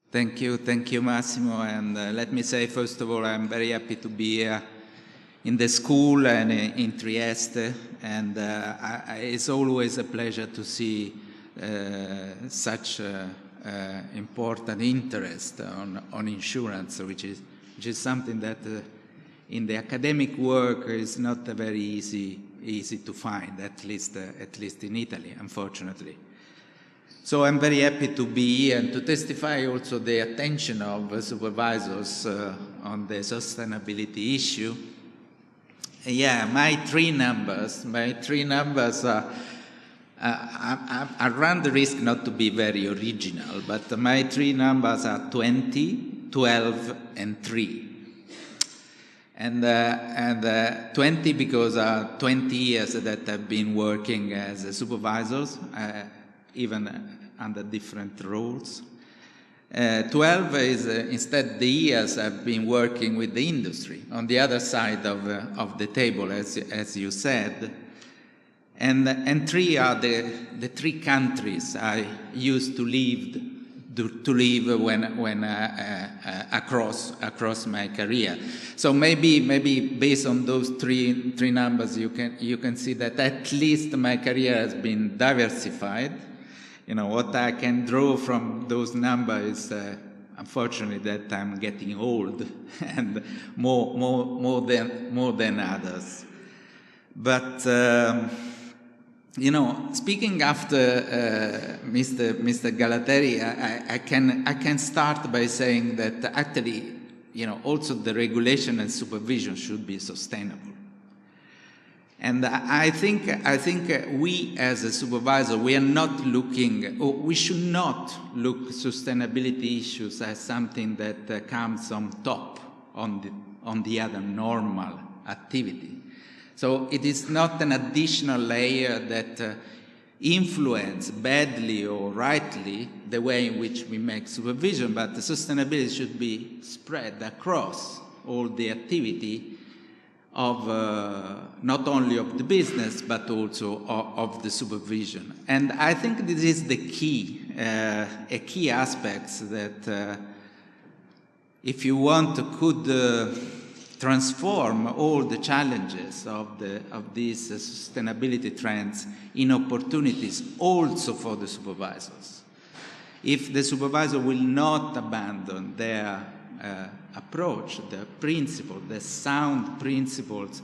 Thank you, Massimo. And let me say, first of all, I'm very happy to be here in the school and in Trieste. And it's always a pleasure to see such important interest on insurance, which is something that in the academic work is not very easy to find, at least in Italy, unfortunately. So I'm very happy to be here and to testify also the attention of supervisors on the sustainability issue. Yeah, my three numbers are, I run the risk not to be very original, but my three numbers are 20, 12, and 3. And 20 because 20 years that I've been working as supervisors, even under different roles. 12 is instead the years I've been working with the industry on the other side of the table, as you said. And 3 are the 3 countries I used to live when across my career. So maybe based on those three numbers, you can see that at least my career has been diversified. You know, what I can draw from those numbers is, unfortunately, that I'm getting old and more than others. But you know, speaking after Mr. Galateri, I can start by saying that actually, you know, also the regulation and supervision should be sustainable. And I think we as a supervisor, we are not looking, or we should not look sustainability issues as something that comes on top on the other normal activity. So it is not an additional layer that influence badly or rightly the way in which we make supervision, but the sustainability should be spread across all the activity of not only of the business, but also of the supervision. And I think this is the key, a key aspect that if you want could transform all the challenges of these sustainability trends in opportunities also for the supervisors. If the supervisor will not abandon their approach, the principle, the sound principles,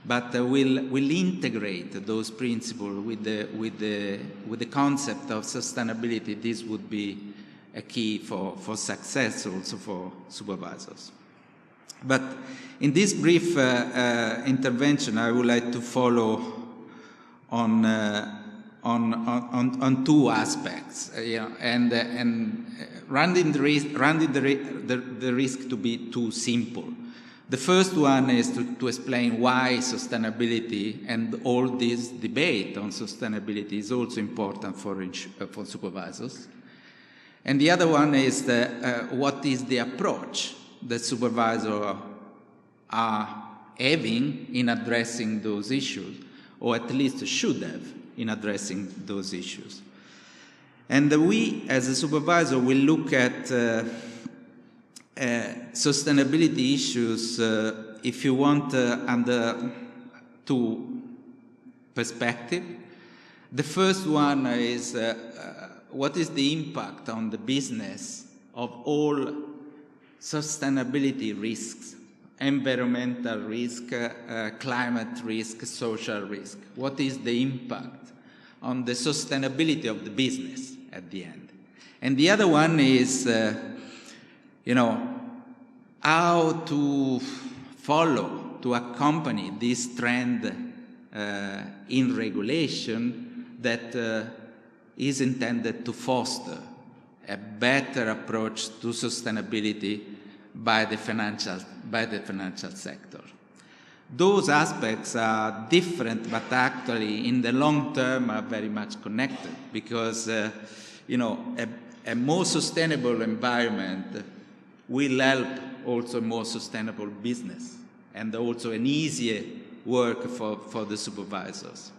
but will integrate those principles with the concept of sustainability, this would be a key for success also for supervisors. But in this brief intervention, I would like to follow on 2 aspects, you know, and running the risk to be too simple. The first one is to explain why sustainability and all this debate on sustainability is also important for supervisors. And the other one is what is the approach that supervisors are having in addressing those issues, or at least should have in addressing those issues. And we, as a supervisor, will look at sustainability issues, if you want, under 2 perspectives. The first one is what is the impact on the business of all sustainability risks, environmental risk, climate risk, social risk. What is the impact on the sustainability of the business at the end? And the other one is, you know, how to follow, to accompany this trend in regulation that is intended to foster a better approach to sustainability by the financial sector. Those aspects are different, but actually in the long term are very much connected, because you know, a more sustainable environment will help also more sustainable business and also an easier work for the supervisors.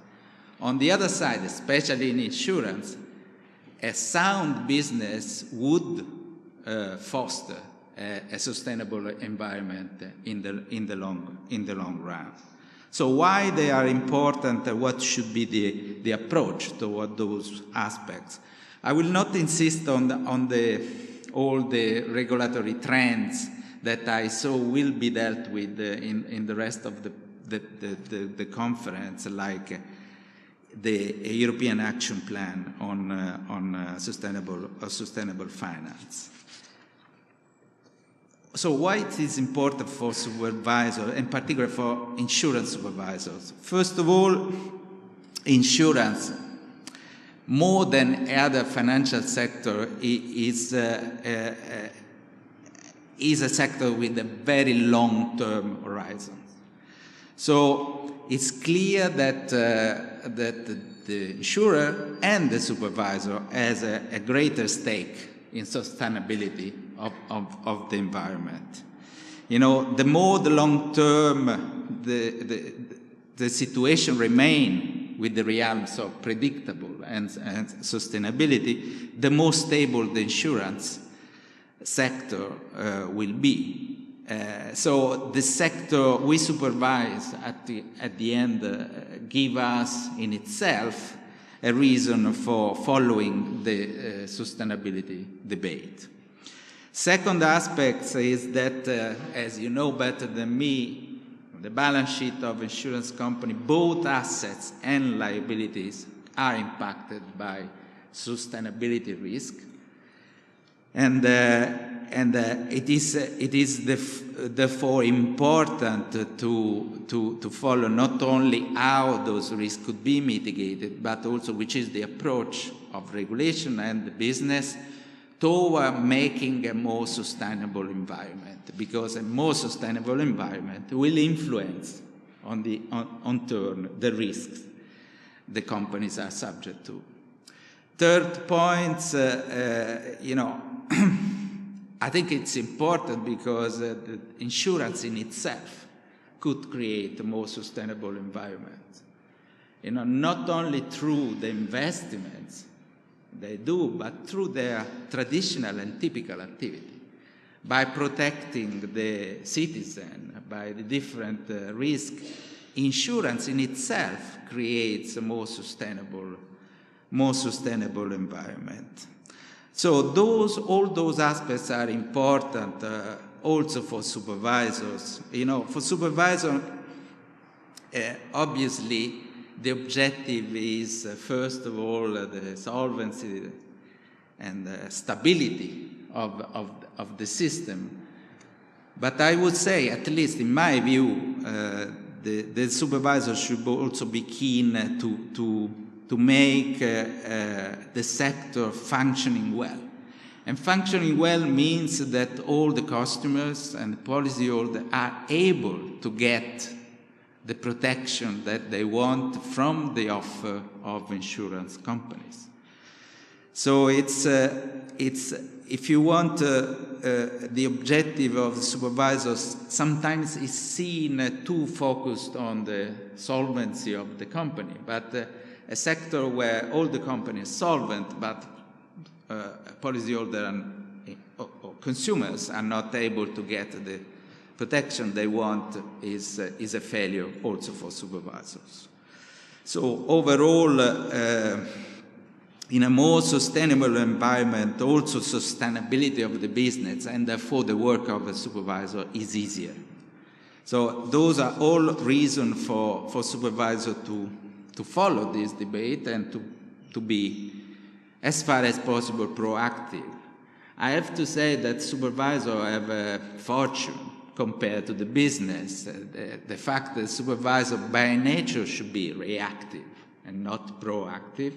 On the other side, especially in insurance, a sound business would foster a sustainable environment in the long run. So why they are important, what should be the approach toward those aspects? I will not insist on all the regulatory trends that I saw will be dealt with in the rest of the conference, like the European Action Plan on sustainable finance. So why it is important for supervisors, in particular for insurance supervisors? First of all, insurance, more than other financial sector, is a sector with a very long-term horizon. So it's clear that the insurer and the supervisor has a greater stake in sustainability of the environment. You know, the more the long-term the situation remain with the realms of predictable and sustainability, the more stable the insurance sector will be. So the sector we supervise at the end give us in itself a reason for following the sustainability debate. Second aspect is that, as you know better than me, the balance sheet of insurance company, both assets and liabilities are impacted by sustainability risk. And it is therefore important to follow not only how those risks could be mitigated, but also which is the approach of regulation and the business toward making a more sustainable environment, because a more sustainable environment will influence on turn the risks the companies are subject to. Third point, you know, I think it's important because the insurance in itself could create a more sustainable environment. You know, not only through the investments they do, but through their traditional and typical activity. By protecting the citizen, by the different risks, insurance in itself creates a more sustainable environment. So all those aspects are important also for supervisors. You know, for supervisors, obviously, the objective is, first of all, the solvency and stability of the system. But I would say, at least in my view, the supervisor should also be keen to make the sector functioning well. And functioning well means that all the customers and policyholders are able to get the protection that they want from the offer of insurance companies. So it's if you want, the objective of the supervisors sometimes is seen too focused on the solvency of the company, but a sector where all the companies are solvent, but policyholders or consumers are not able to get the protection they want is a failure also for supervisors. So overall, in a more sustainable environment, also sustainability of the business and therefore the work of a supervisor is easier. So those are all reasons for supervisors to follow this debate and to be, as far as possible, proactive. I have to say that supervisors have a fortune compared to the business. The fact that supervisor by nature should be reactive and not proactive.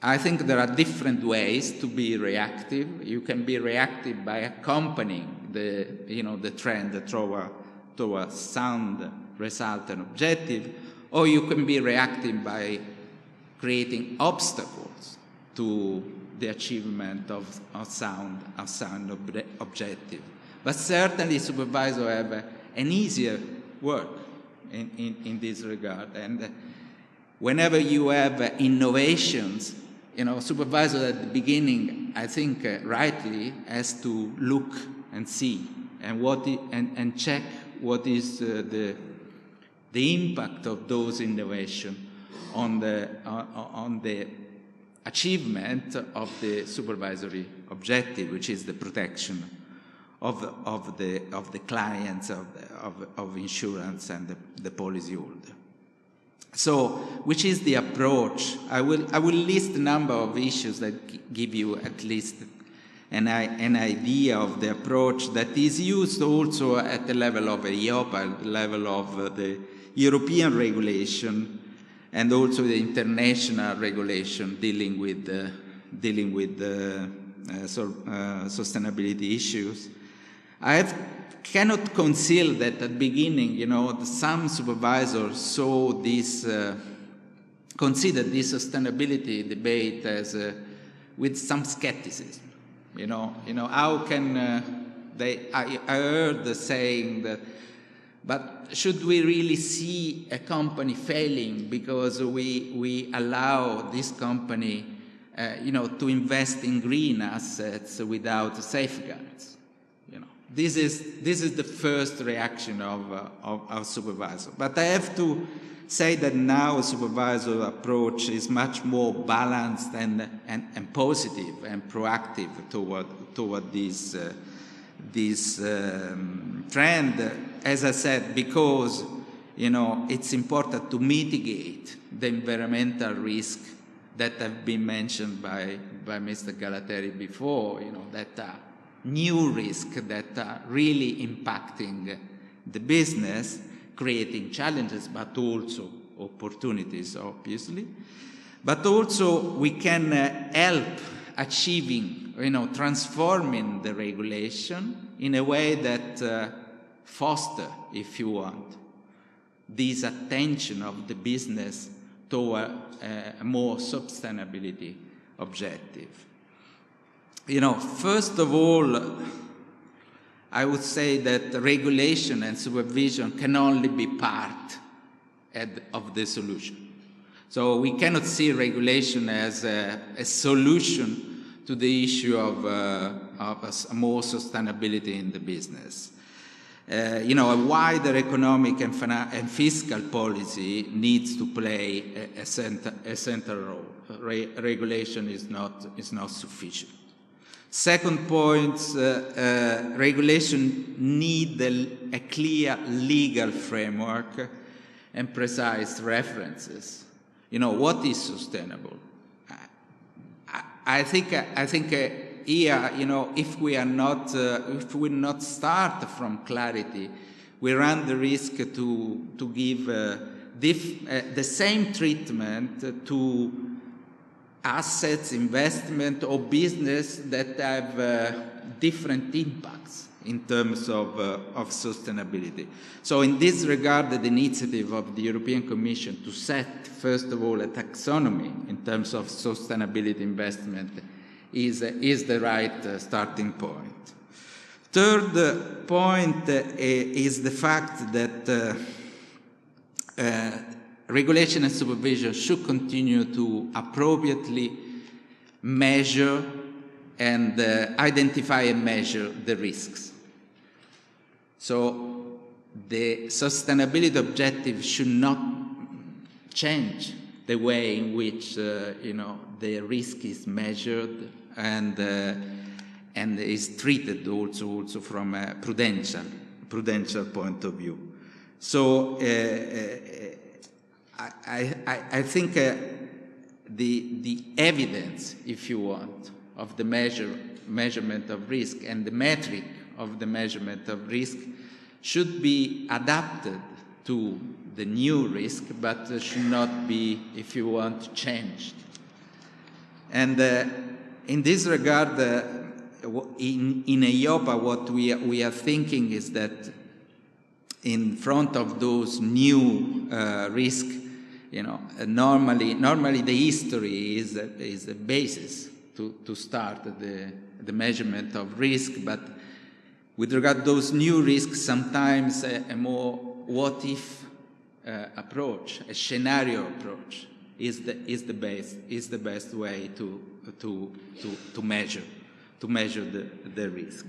I think there are different ways to be reactive. You can be reactive by accompanying the trend toward sound result and objective, or you can be reactive by creating obstacles to the achievement of sound objective. But certainly supervisors have an easier work in this regard. And whenever you have innovations, supervisor at the beginning, I think rightly, has to look and see and check what is the impact of those innovations on the achievement of the supervisory objective, which is the protection of the clients of insurance and the policyholder. So, which is the approach? I will list a number of issues that give you at least an idea of the approach that is used also at the level of EIOPA, at the level of the European regulation, and also the international regulation dealing with sustainability issues. I cannot conceal that at the beginning, some supervisors saw this, considered this sustainability debate as with some skepticism. How can I heard the saying that, but should we really see a company failing because we allow this company, to invest in green assets without safeguards? This is the first reaction of supervisor. But I have to say that now supervisor approach is much more balanced and positive and proactive toward this trend. As I said, because it's important to mitigate the environmental risk that have been mentioned by Mr. Galateri before. That are new risks that are really impacting the business, creating challenges, but also opportunities, obviously. But also we can help achieving, transforming the regulation in a way that foster, if you want, this attention of the business toward a more sustainability objective. First of all, I would say that regulation and supervision can only be part of the solution. So we cannot see regulation as a solution to the issue of more sustainability in the business. A wider economic and fiscal policy needs to play a central role. Regulation is not sufficient. Second point, regulation need a clear legal framework and precise references. What is sustainable? I think here, if we not start from clarity, we run the risk to give the same treatment to assets, investment, or business that have different impacts in terms of sustainability. So in this regard, the initiative of the European Commission to set, first of all, a taxonomy in terms of sustainability investment is the right starting point. Third point is the fact that regulation and supervision should continue to appropriately measure and identify and measure the risks. So the sustainability objective should not change the way in which the risk is measured and is treated also from a prudential point of view. So I think the evidence, if you want, of the measurement of risk and the metric of the measurement of risk should be adapted to the new risk, but should not be, if you want, changed. And in this regard, in EIOPA, what we are thinking is that in front of those new risks, normally the history is the basis to start the measurement of risk, but with regard to those new risks, sometimes a more what-if approach, a scenario approach, is the best way to measure the risk.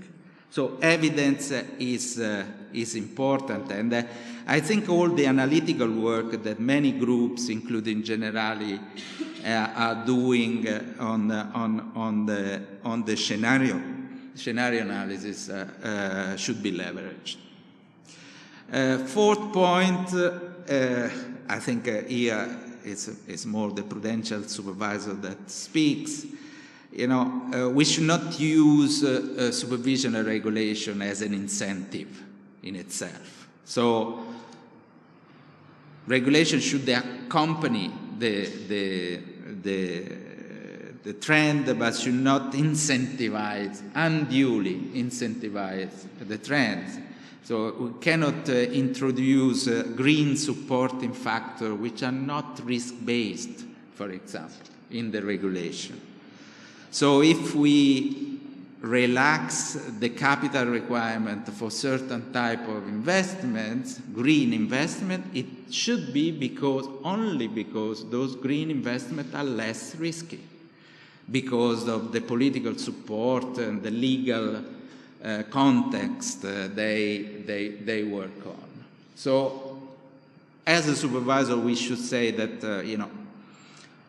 So evidence is important, and I think all the analytical work that many groups, including Generali, are doing on the scenario analysis should be leveraged. Fourth point, I think here it's more the prudential supervisor that speaks. We should not use supervision and regulation as an incentive in itself. So regulation should accompany the trend, but should not unduly incentivize the trends. So we cannot introduce green supporting factors which are not risk-based, for example, in the regulation. So if we relax the capital requirement for certain type of investments, green investment, it should be only because those green investments are less risky, because of the political support and the legal context they work on. So as a supervisor, we should say that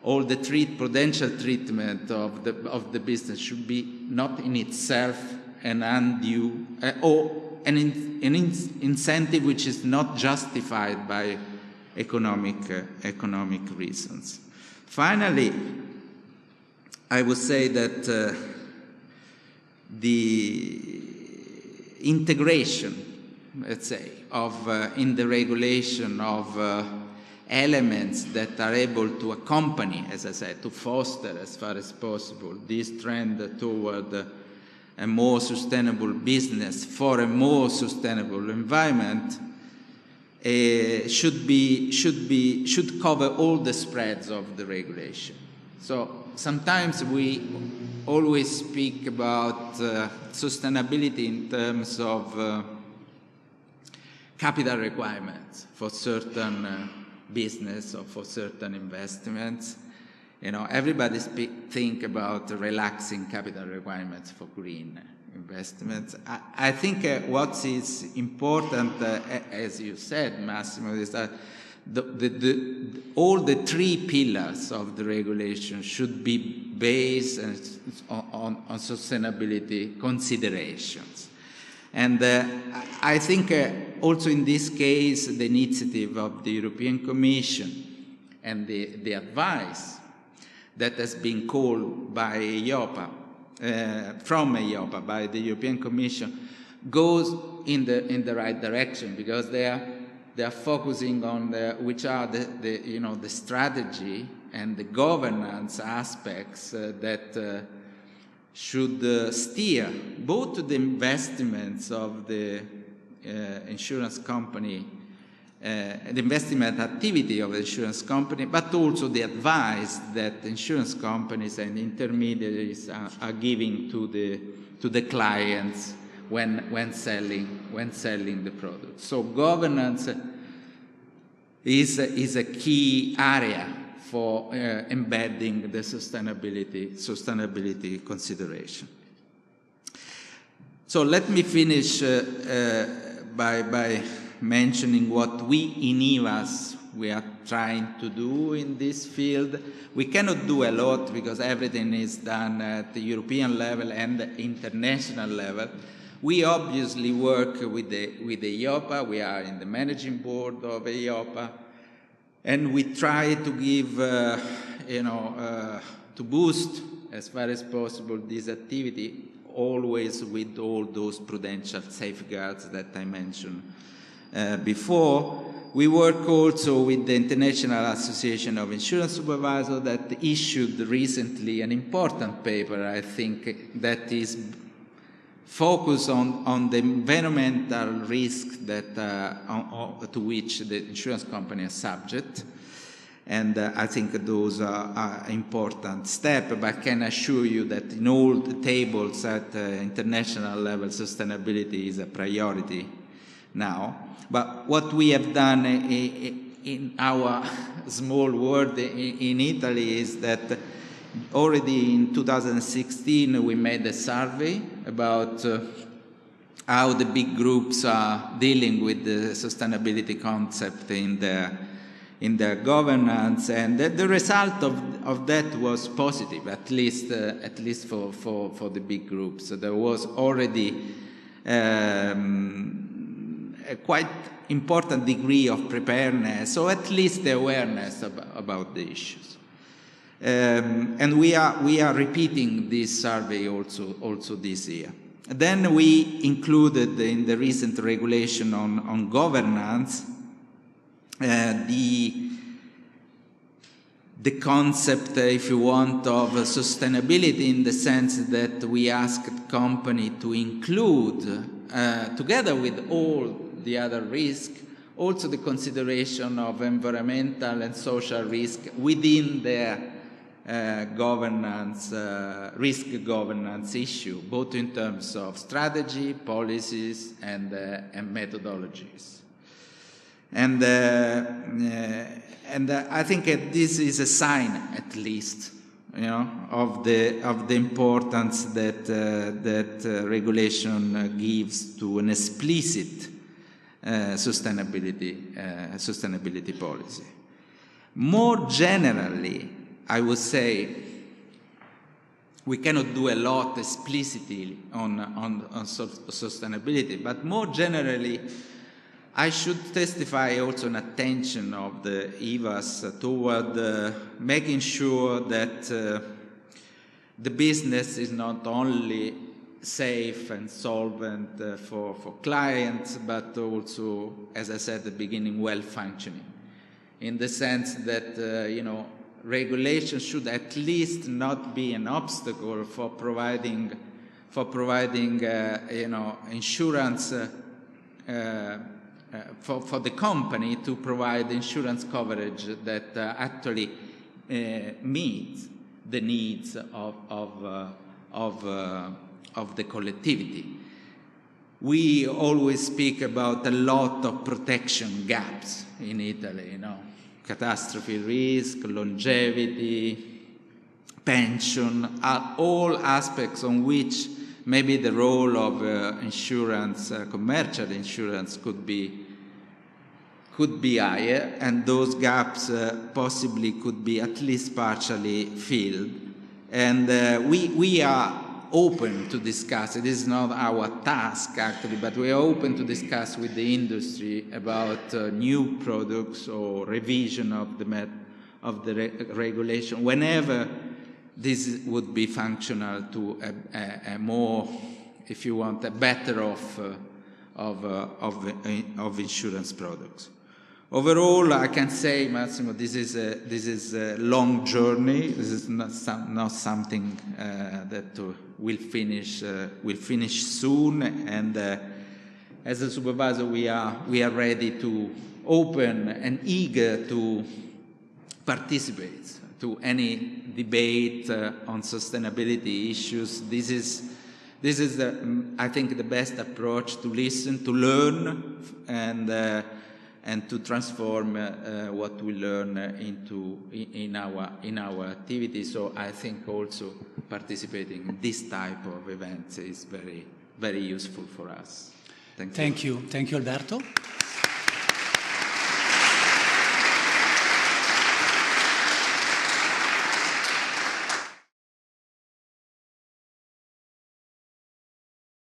all the prudential treatment of the business should be not in itself an undue or an incentive which is not justified by economic reasons. Finally, I would say that the integration, let's say, in the regulation of elements that are able to accompany, as I said, to foster as far as possible this trend toward a more sustainable business for a more sustainable environment, should cover all the spreads of the regulation. So sometimes we always speak about sustainability in terms of capital requirements for certain business or for certain investments. Everybody think about relaxing capital requirements for green investments. I think what is important, as you said, Massimo, is that all the three pillars of the regulation should be based on sustainability considerations. And I think also in this case, the initiative of the European Commission and the advice that has been called by EIOPA, from EIOPA, by the European Commission, goes in the right direction, because they are focusing on which are the strategy and the governance aspects that should steer both the investments of the insurance company, the investment activity of the insurance company, but also the advice that insurance companies and intermediaries are giving to the clients when selling the product. So governance is a key area for embedding the sustainability consideration. So let me finish by mentioning what we in IVASS we are trying to do in this field. We cannot do a lot because everything is done at the European level and the international level. We obviously work with EIOPA. We are in the managing board of EIOPA, and we try to give, to boost as far as possible this activity, always with all those prudential safeguards that I mentioned before. We work also with the International Association of Insurance Supervisors that issued recently an important paper, I think, that is focused on the environmental risk that to which the insurance company is subject. And I think those are important steps, but I can assure you that in all the tables at international level, sustainability is a priority now. But what we have done in our small world in Italy is that already in 2016 we made a survey about how the big groups are dealing with the sustainability concept in their governance, and the result of that was positive, at least for the big groups. So there was already a quite important degree of preparedness, or at least the awareness about the issues. And we are repeating this survey also this year. Then we included in the recent regulation on governance the concept, if you want, of sustainability, in the sense that we asked company to include, together with all the other risks, also the consideration of environmental and social risk within their governance, risk governance issue, both in terms of strategy, policies, and methodologies. And I think this is a sign, at least, of the importance that regulation gives to an explicit sustainability policy. More generally, I would say we cannot do a lot explicitly on sustainability, but more generally, I should testify also an attention of the IVASS toward making sure that the business is not only safe and solvent for clients, but also, as I said at the beginning, well-functioning, in the sense that, regulation should at least not be an obstacle for providing insurance for the company to provide insurance coverage that actually meets the needs of the collectivity. We always speak about a lot of protection gaps in Italy, catastrophe risk, longevity, pension, are all aspects on which maybe the role of insurance, commercial insurance, could be higher, and those gaps possibly could be at least partially filled. And we are open to discuss. It is not our task, actually, but we are open to discuss with the industry about new products or revision of the regulation whenever this would be functional to a more, if you want, a better off of insurance products. Overall, I can say, Massimo, this is a long journey. This is not something that will finish soon. And as a supervisor, we are ready to open and eager to participate to any debate on sustainability issues. This is I think, the best approach to listen, to learn, and to transform what we learn in our activity. So I think also participating in this type of events is very, very useful for us. Thank you. Thank you, Alberto.